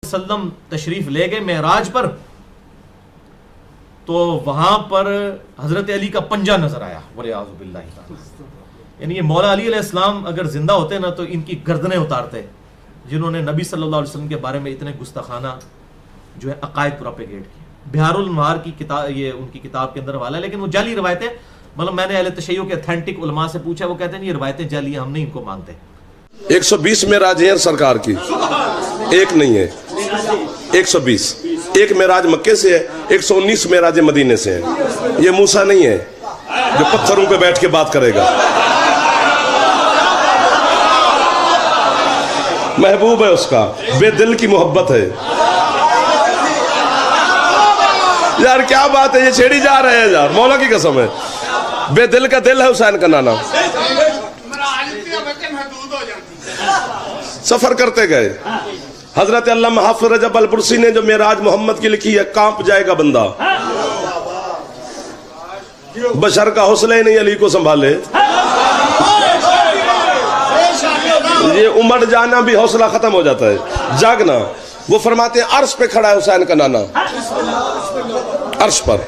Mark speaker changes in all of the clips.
Speaker 1: وسلم تشریف لے گئے معراج پر تو وہاں پر حضرت علی کا پنجہ نظر آیا والعیاذ باللہ تعالی. یعنی یہ مولا علی علیہ السلام اگر زندہ ہوتے نا تو ان کی گردنیں اتارتے، جنہوں نے نبی صلی اللہ علیہ وسلم کے بارے میں اتنے گستاخانہ جو ہے عقائد پروپیگیٹ کیے. بہار الانوار کی کتاب، یہ ان کی کتاب کے اندر حوالہ ہے، لیکن وہ جعلی روایتیں، مطلب میں نے اہل تشیع کے اتھینٹک علماء سے پوچھا، وہ کہتے ہیں یہ روایتیں جعلی ہیں، ہم نہیں ان کو مانتے.
Speaker 2: 120 معراج ہیں سرکار کی، ایک نہیں ہے، 120. ایک معراج مکے سے ہے، 119 معراج مدینے سے ہیں. یہ موسیٰ نہیں ہے جو پتھروں پہ بیٹھ کے بات کرے گا. محبوب ہے اس کا، بے دل کی محبت ہے. یار کیا بات ہے، یہ چھیڑی جا رہے ہیں یار، مولا کی قسم ہے. بے دل کا دل ہے حسین کا نانا. سفر کرتے گئے. حضرت علامہ حافظ رجب البرسی نے جو معراج محمد کی لکھی ہے، کانپ جائے گا بندہ. بشر کا حوصلہ ہی نہیں علی کو سنبھالے. یہ امڑ جانا بھی حوصلہ ختم ہو جاتا ہے، جاگنا. وہ فرماتے ہیں عرش پہ کھڑا ہے حسین کا نانا، عرش پر.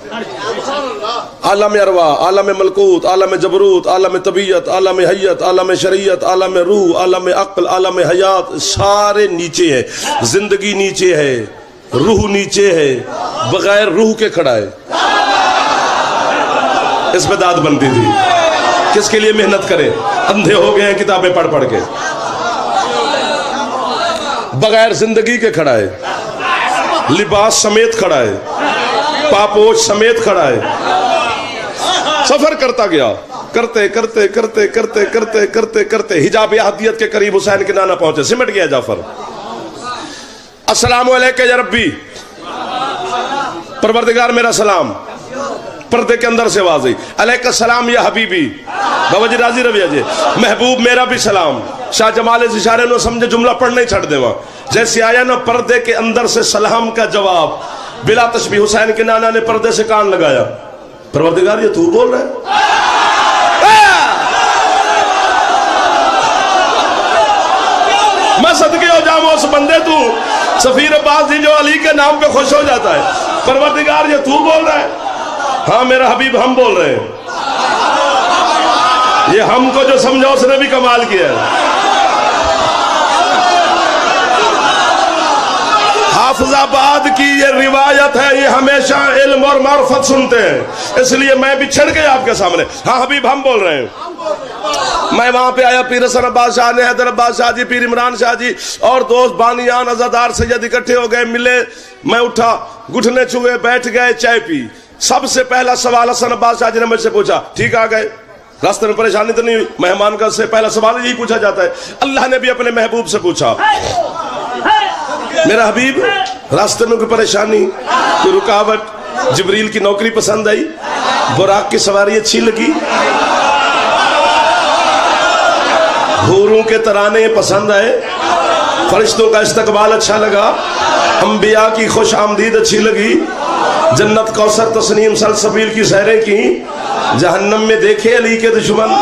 Speaker 2: عالم ارواح، عالم ملکوت، عالم جبروت، عالم طبیعت، عالم حیت، عالم شریعت، عالم روح، عالم عقل، عالم حیات، سارے نیچے ہیں. زندگی نیچے ہے، روح نیچے ہے، بغیر روح کے کھڑا ہے. اس پہ داد بنتی تھی. کس کے لیے محنت کرے؟ اندھے ہو گئے ہیں کتابیں پڑھ پڑھ کے. بغیر زندگی کے کھڑا ہے، لباس سمیت کھڑا ہے، پاپوش سمیت کھڑا ہے. سفر کرتا گیا، کرتے کرتے کرتے کرتے کرتے کرتے کرتے حجاب احدیت کے قریب حسین کے نانا پہنچے. سمٹ گیا جعفر. السلام علیکم یا ربی، پروردگار میرا سلام. پردے کے اندر سے آواز آئی، علیکہ السلام یا حبیبی. بابا جی راضی رویہ جی، محبوب میرا بھی سلام. شاہ جمال اس اشارے نے سمجھے جملہ پڑھنا ہی چھڑ دے. وہاں جیسے آیا نا پردے کے اندر سے سلام کا جواب، بلا تشبیہ حسین کے نانا نے پردے سے کان لگایا. پروردگار یہ تو بول رہا ہے؟ میں صدقے ہو جاؤں اس بندے تو سفیر عباس جی جو علی کے نام پہ خوش ہو جاتا ہے. پروردگار یہ تو بول رہا ہے؟ ہاں میرا حبیب ہم بول رہے ہیں. یہ ہم کو جو سمجھا اس نے بھی کمال کیا ہے. حافظ آباد کی یہ روایت ہے، یہ ہمیشہ علم اور معرفت سنتے ہیں، اس لیے میں بھی چھڑ گیا آپ کے سامنے. ہاں حبیب ہم بول رہے ہیں. میں وہاں پہ آیا، پیر حسن عباس شاہ نے، حیدر عباس شاہ جی، پیر عمران شاہ جی اور دوست بانیان عزادار سید اکٹھے ہو گئے، ملے. میں اٹھا، گھٹنے چھوئے، بیٹھ گئے، چائے پی. سب سے پہلا سوال حسن عباس شاہ جی نے مجھ سے پوچھا، ٹھیک آ گئے؟ راستے میں پریشانی تو نہیں ہوئی؟ مہمان کا سے پہلا سوال یہی پوچھا جاتا ہے. اللہ نے بھی اپنے محبوب سے پوچھا، میرا حبیب راستے میں کوئی پریشانی، کوئی رکاوٹ؟ جبریل کی نوکری پسند آئی؟ براق کی سواری اچھی لگی؟ حوروں کے ترانے پسند آئے؟ فرشتوں کا استقبال اچھا لگا؟ انبیاء کی خوش آمدید اچھی لگی؟ جنت کوثر تسنیم سلسبیل کی سیریں کی؟ جہنم میں دیکھے علی کے دشمن؟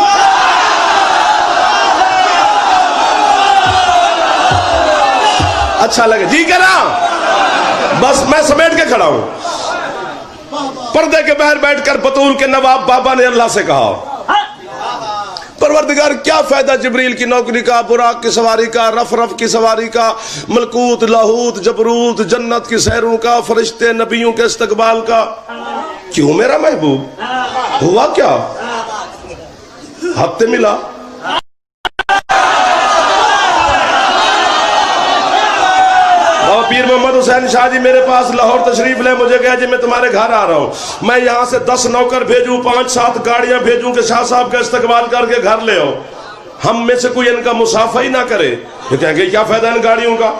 Speaker 2: اچھا لگے جی کرا؟ بس میں سمیٹ کے کھڑا ہوں. پردے کے باہر بیٹھ کر بطول کے نواب بابا نے اللہ سے کہا، پروردگار کیا فائدہ جبریل کی نوکری کا، براق کی سواری کا، رف رف کی سواری کا، ملکوت، لاہوت، جبروت، جنت کی سیروں کا، فرشتے نبیوں کے استقبال کا؟ کیوں میرا محبوب؟ ہوا کیا؟ ہفتے ملا. پیر محمد حسین شاہ جی میرے پاس لاہور تشریف لے، مجھے کہا جی میں تمہارے گھر آ رہا ہوں، میں یہاں سے 10 نوکر بھیجوں، 5-7 گاڑیاں بھیجوں کہ شاہ صاحب کا استقبال کر کے گھر لے آؤ. ہم میں سے کوئی ان کا مسافہ ہی نہ کرے. یہ کہیں گے کیا فائدہ ان گاڑیوں کا؟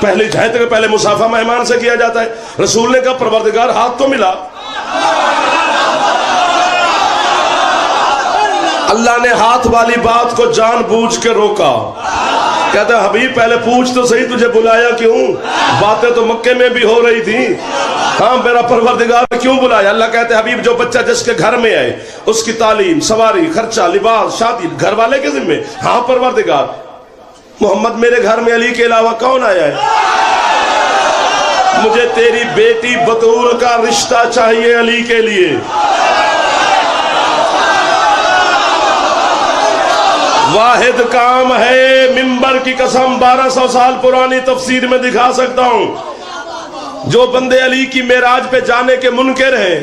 Speaker 2: پہلے جہت کے پہلے مسافہ مہمان سے کیا جاتا ہے. رسول نے کہا پروردگار ہاتھ تو ملا. اللہ نے ہاتھ والی بات کو جان بوجھ کے روکا. کہتا ہے حبیب پہلے پوچھ تو صحیح تجھے بلایا کیوں؟ باتیں تو مکے میں بھی ہو رہی تھی. ہاں میرا پروردگار کیوں بلایا؟ اللہ کہتے ہیں حبیب جو بچہ جس کے گھر میں آئے اس کی تعلیم، سواری، خرچہ، لباس، شادی گھر والے کے ذمہ. ہاں پروردگار محمد میرے گھر میں علی کے علاوہ کون آیا ہے؟ مجھے تیری بیٹی بطول کا رشتہ چاہیے علی کے لیے. واحد کام ہے، منبر کی قسم 1200 سال پرانی تفسیر میں دکھا سکتا ہوں، جو بندے علی کی معراج پہ جانے کے منکر ہیں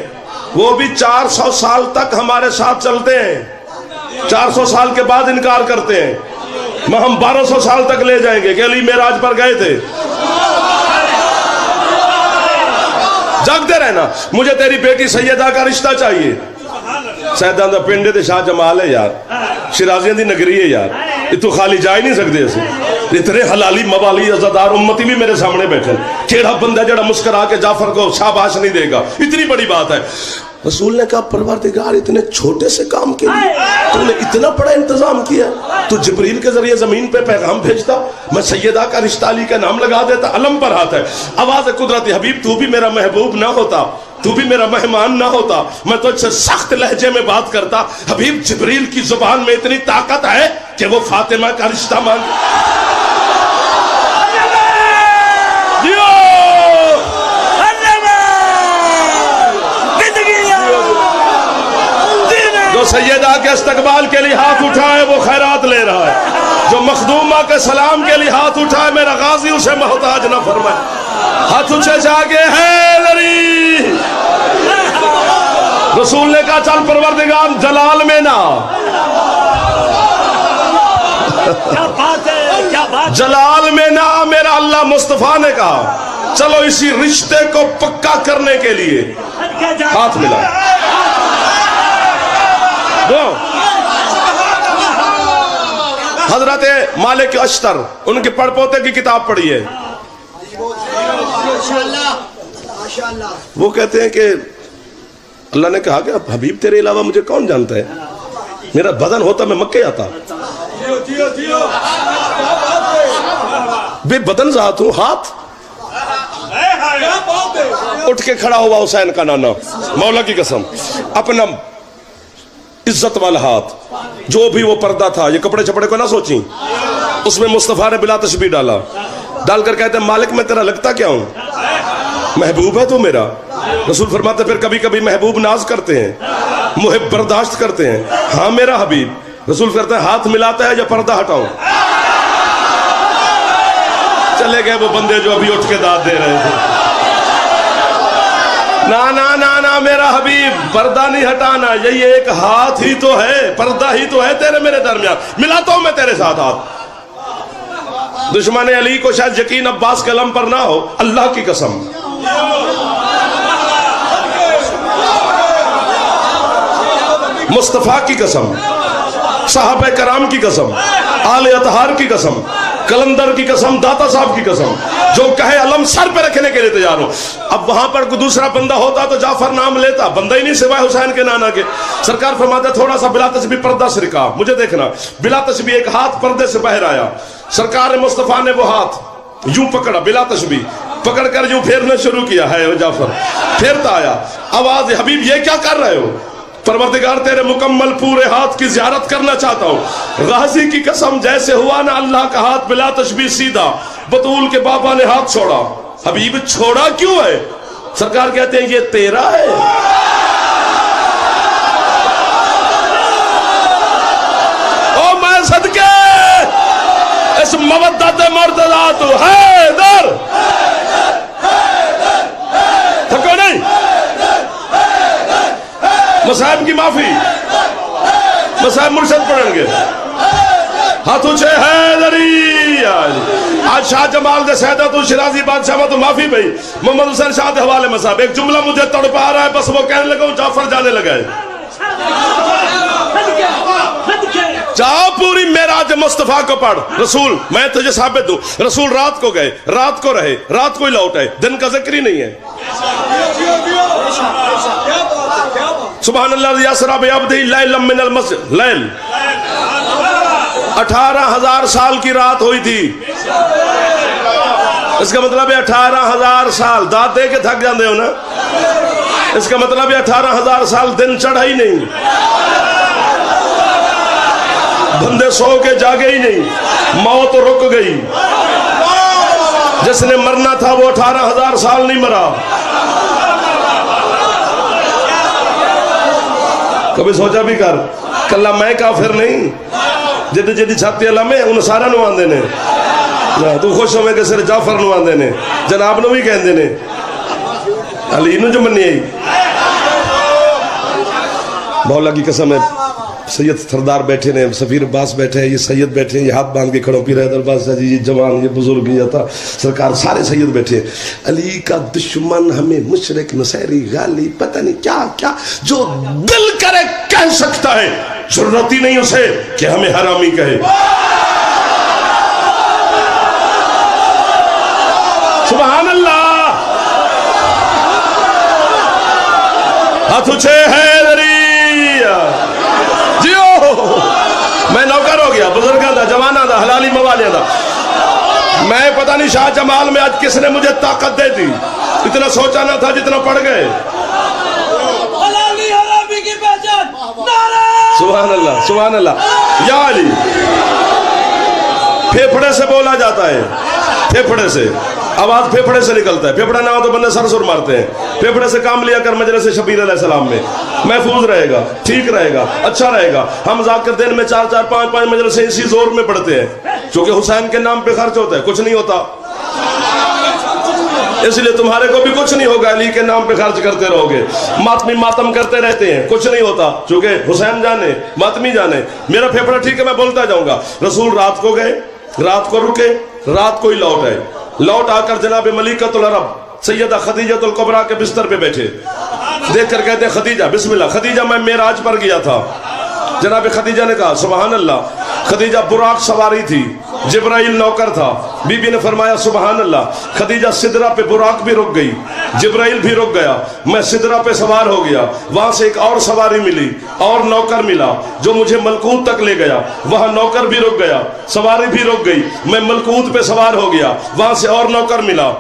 Speaker 2: وہ بھی 400 سال تک ہمارے ساتھ چلتے ہیں، 400 سال کے بعد انکار کرتے ہیں. ہم 1200 سال تک لے جائیں گے کہ علی معراج پر گئے تھے. جاگتے رہنا. مجھے تیری بیٹی سیدہ کا رشتہ چاہیے. سیدہ دا پنڈے تے شاہ جمال ہے یار، شرازیاں دی نگری ہے یار، یہ تو خالی جا ہی نہیں سکتے اسے. اتنے حلالی موالی عزادار امتی بھی میرے سامنے بیٹھے. کیڑا بندہ جڑا مسکرا کے جعفر کو شاباش نہیں دے گا؟ اتنی بڑی بات ہے. رسول نے کہا پروردگار اتنے چھوٹے سے کام کے لیے تم نے اتنا بڑا انتظام کیا. تو جبریل کے ذریعے زمین پہ پیغام بھیجتا، میں سیدہ کا رشتہ علی کا نام لگا دیتا. علم پر ہاتھ ہے. آواز قدرتی حبیب تو بھی میرا محبوب نہ ہوتا، تو بھی میرا مہمان نہ ہوتا، میں تجھ سے سخت لہجے میں بات کرتا. حبیب جبریل کی زبان میں اتنی طاقت ہے کہ وہ فاطمہ کا رشتہ مانگ. جو سیدہ کے استقبال کے لیے ہاتھ اٹھائے وہ خیرات لے رہا ہے. جو مخدومہ کے سلام کے لیے ہاتھ اٹھائے میرا غازی اسے محتاج نہ فرمائے. ہاتھ اونچے جاگے حیدری. رسول نے کہا چل پروردگار جلال میں نہ، جلال میں نہ. میرا اللہ مصطفیٰ نے کہا چلو اسی رشتے کو پکا کرنے کے لیے ہاتھ ملا. حضرت مالک اشتر ان کے پڑ پوتے کی کتاب پڑھی ہے. وہ کہتے ہیں کہ اللہ نے کہا کہ حبیب تیرے علاوہ مجھے کون جانتا ہے؟ میرا بدن ہوتا میں مکے آتا. بے بدن ذات ہوں. ہاتھ اٹھ کے کھڑا ہوا حسین کا نانا، مولا کی قسم اپنا عزت والا ہاتھ، جو بھی وہ پردہ تھا، یہ کپڑے چپڑے کو نہ سوچیں، اس میں مصطفیٰ نے بلا تشبیہ ڈالا. ڈال کر کہتے ہیں مالک میں تیرا لگتا کیا ہوں؟ محبوب ہے تو میرا. رسول فرماتے پھر کبھی کبھی محبوب ناز کرتے ہیں، محب برداشت کرتے ہیں. ہاں میرا حبیب. رسول کہتے ہیں ہاتھ ملاتا ہے یا پردہ ہٹاؤں؟ چلے گئے وہ بندے جو ابھی اٹھ کے داد دے رہے تھے. نا نا نا نا میرا حبیب، پردہ نہیں ہٹانا، یہی ایک ہاتھ ہی تو ہے، پردہ ہی تو ہے تیرے میرے درمیان. ملاتا ہوں میں تیرے ساتھ ہاتھ. دشمن علی کو شاید یقین عباس کے علم پر نہ ہو، اللہ کی قسم مصطفیٰ کی قسم، صحابہ کرام کی قسم، آل اطہار کی قسم، کلندر کی قسم، داتا صاحب کی قسم، جو کہے علم سر پہ رکھنے کے لیے تیار ہو. اب وہاں پر کوئی دوسرا بندہ ہوتا تو جعفر نام لیتا، بندہ ہی نہیں سوائے حسین کے نانا کے. سرکار فرماتے تھوڑا سا بلا تشبیہ پردہ سے رکا. مجھے دیکھنا، بلا تشبیہ ایک ہاتھ پردے سے باہر آیا. سرکار مصطفیٰ نے وہ ہاتھ یوں پکڑا، بلا تشبیہ پکڑ کر یوں پھیرنا شروع کیا. ہے جعفر پھیرتا آیا. آواز حبیب یہ کیا کر رہے ہو؟ پروردگار تیرے مکمل پورے ہاتھ کی زیارت کرنا چاہتا ہوں. غازی کی قسم جیسے ہوا نا اللہ کا ہاتھ بلا تشبیہ سیدھا. بطول کے بابا نے ہاتھ چھوڑا. حبیب چھوڑا کیوں ہے؟ سرکار کہتے ہیں یہ تیرا ہے. او میں صدقے اس مودت مرتضی تو حیدر. تھکو نہیں؟ مصائب کی معافی، مصائب مرشد پڑھیں گے. ہاتھ اونچے حیدری. آج شاہ جمال دے سیدہ تو شرازی بادشاہ تو معافی بھئی. محمد حسین شاہ دے حوالے مصائب. ایک جملہ مجھے تڑپا رہا ہے، بس وہ کہنے لگا ہوں جعفر جانے لگا ہے. جاؤ پوری معراج مصطفیٰ کو پڑھ. رسول میں تجھے ثابت دوں، رسول رات کو گئے، رات کو رہے، رات کو ہی لوٹ آئے. دن کا ذکر ہی نہیں ہے. سبحان اللہ یاسرا بعبدہ لیلا من المسجد. لیل 18,000 سال کی رات ہوئی تھی. اس کا مطلب ہے 18,000 سال. داد دے کے تھک جاندے ہو نا. اس کا مطلب ہے 18,000 سال دن چڑھا ہی نہیں، بندے سو کے جاگے ہی نہیں، موت رک گئی. جس نے مرنا تھا وہ 18,000 سال نہیں مرا. کبھی سوچا بھی کر کلا میں کافر نہیں جدی جدی چھاتی اللہ میں ان سارا نو آندے نے. تو خوش ہوئے کہ صرف جعفر نو آندے نے, جناب نو بھی کہندے نے, علی نو جو منی آئی. مولا کی قسم ہے سید سردار بیٹھے نے, سفیر عباس بیٹھے ہیں, یہ سید بیٹھے ہیں, یہ ہاتھ باندھ کے کھڑوں پیر حیدر عباس جی, یہ جوان, یہ بزرگ, یہ عطا سرکار, سارے سید بیٹھے ہیں. علی کا دشمن ہمیں مشرک نصیری غالی پتہ نہیں کیا کیا جو دل کرے کہہ سکتا ہے, ضرورت ہی نہیں اسے کہ ہمیں حرامی کہے. سبحان اللہ. ہاتھ اچھے حیدری میں نوکر ہو گیا, بزرگاں دا, جواناں دا, حلالی موالیاں دا. میں پتہ نہیں شاہ جمال میں آج کس نے مجھے طاقت دے دی, اتنا سوچا نہ تھا جتنا پڑھ گئے.
Speaker 3: حلالی حرامی کی پہچان
Speaker 2: سبحان اللہ سبحان اللہ. یا علی پھیپھڑے سے بولا جاتا ہے, پھیپھڑے سے آواز پھیپھڑے سے نکلتا ہے. پھیپھڑا نہ ہو تو بندے سر سر مارتے ہیں. پھیپھڑے سے کام لیا کر مجلس شبیر علیہ السلام میں, محفوظ رہے گا, ٹھیک رہے گا, اچھا رہے گا. ہم ذاکر دن میں 4-4 5-5 مجلسیں اسی زور میں پڑھتے ہیں چونکہ حسین کے نام پہ خرچ ہوتا ہے, کچھ نہیں ہوتا. اس لیے تمہارے کو بھی کچھ نہیں ہوگا, علی کے نام پہ خرچ کرتے رہو گے. ماتمی ماتم کرتے رہتے ہیں, کچھ نہیں ہوتا چونکہ حسین جانے, ماتمی جانے. میرا پھیپھڑا ٹھیک ہے, میں بولتا جاؤں گا. رسول رات کو گئے, رات کو رکے, رات کو ہی لوٹ آئے. لوٹ آ کر جناب ملکۃ العرب سیدہ خدیجہ الکبریٰ کے بستر پہ بیٹھے, دیکھ کر کہتے ہیں خدیجہ, بسم اللہ, خدیجہ میں معراج پر گیا تھا. جناب خدیجہ نے کہا سبحان اللہ. خدیجہ براق سواری تھی, جبرائیل نوکر تھا. بی بی نے فرمایا سبحان اللہ. خدیجہ سدرہ پہ براق بھی رک گئی, جبرائیل بھی رک گیا, میں سدرہ پہ سوار ہو گیا. وہاں سے ایک اور سواری ملی, اور نوکر ملا جو مجھے ملکوت تک لے گیا. وہاں نوکر بھی رک گیا, سواری بھی رک گئی, میں ملکوت پہ سوار ہو گیا. وہاں سے اور نوکر ملا,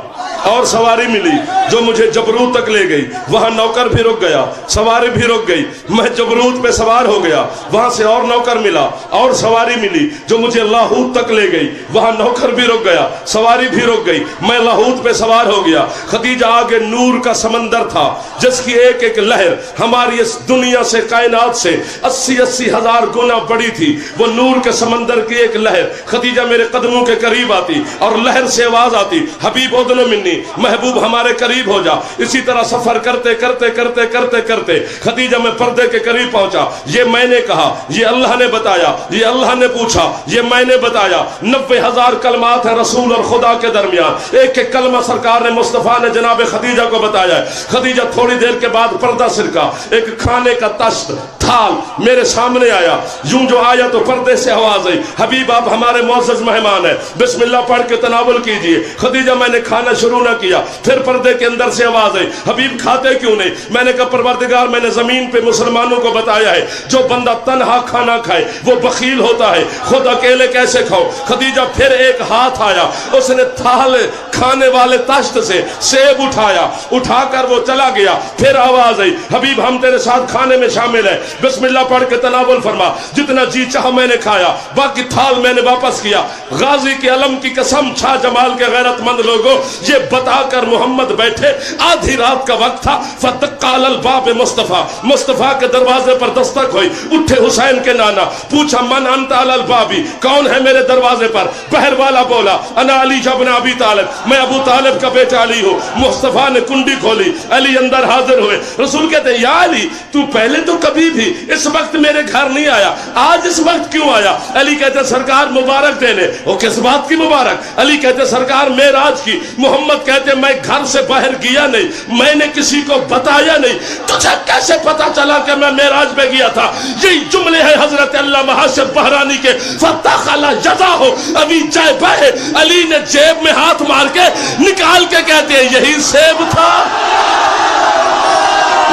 Speaker 2: اور سواری ملی جو مجھے جبروت تک لے گئی. وہاں نوکر بھی رک گیا, سواری بھی رک گئی, میں جبروت پہ سوار ہو گیا. وہاں سے اور نوکر ملا, اور سواری ملی جو مجھے لاہوت تک لے گئی. وہاں نوکر بھی رک گیا, سواری بھی رک گئی, میں لاہوت پہ سوار ہو گیا. خدیجہ آگے نور کا سمندر تھا جس کی ایک ایک لہر ہماری اس دنیا سے, کائنات سے 80-80 ہزار گنا بڑی تھی. وہ نور کے سمندر کی ایک لہر خدیجہ میرے قدموں کے قریب آتی اور لہر سے آواز آتی, حبیب ادن منی, محبوب ہمارے قریب ہو جا. اسی طرح سفر کرتے کرتے کرتے کرتے کرتے خدیجہ میں پردے کے قریب پہنچا. یہ میں نے کہا, یہ اللہ نے بتایا, یہ اللہ نے پوچھا, یہ میں نے بتایا. 90,000 کلمات ہیں رسول اور خدا کے درمیان, ایک ایک کلمہ سرکار نے, مصطفیٰ نے جناب خدیجہ کو بتایا ہے. خدیجہ تھوڑی دیر کے بعد پردہ سرکا, ایک کھانے کا تشت تھال میرے سامنے آیا. یوں جو آیا تو پردے سے آواز آئی, حبیب آپ ہمارے معزز مہمان ہیں, بسم اللہ پڑھ کے تناول کیجئے. خدیجہ میں نے کھانا شروع نہ کیا, پھر پردے کے اندر سے آواز آئی, حبیب کھاتے کیوں نہیں؟ میں نے کہا پروردگار میں نے زمین پہ مسلمانوں کو بتایا ہے جو بندہ تنہا کھانا کھائے وہ بخیل ہوتا ہے, خود اکیلے کیسے کھاؤ. خدیجہ پھر ایک ہاتھ آیا, اس نے تھال کھانے والے تشت سے سیب اٹھایا, اٹھا کر وہ چلا گیا. پھر آواز آئی, حبیب ہم تیرے ساتھ کھانے میں شامل ہیں, بسم اللہ پڑھ کے تناول فرما. جتنا جی چاہا میں نے کھایا, باقی تھال میں نے واپس کیا. غازی کے علم کی قسم, شاہ جمال کے غیرت مند لوگوں, یہ بتا کر محمد بیٹھے, آدھی رات کا وقت تھا. فتقال الباب مصطفیٰ, مصطفیٰ کے دروازے پر دستک ہوئی. اٹھے حسین کے نانا, پوچھا من انت علی البابی, کون ہے میرے دروازے پر؟ بہر والا بولا انا علی ابن ابی طالب, میں ابو طالب کا بیٹا علی ہوں. مصطفیٰ نے کنڈی کھولی, علی اندر حاضر ہوئے. رسول کہتے ہیں یا علی تو پہلے تو کبھی بھی اس وقت میرے گھر نہیں آیا, آج اس وقت کیوں آیا؟ علی کہتے ہیں سرکار مبارک دینے. وہ کس بات کی مبارک؟ علی کہتے ہیں سرکار معراج کی. محمد کہتے ہیں میں گھر سے باہر گیا نہیں, میں نے کسی کو بتایا نہیں. تجھے کیسے پتا چلا کہ میں معراج پہ گیا تھا؟ یہی جملے ہیں حضرت علامہ ہاشم بہرانی کے, فتح جزا ہو ابھی جائے بہے. علی نے جیب میں ہاتھ مار کے نکال کے کہتے ہیں یہی سیب تھا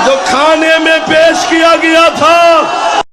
Speaker 2: جو کھانے میں پیش کیا گیا تھا.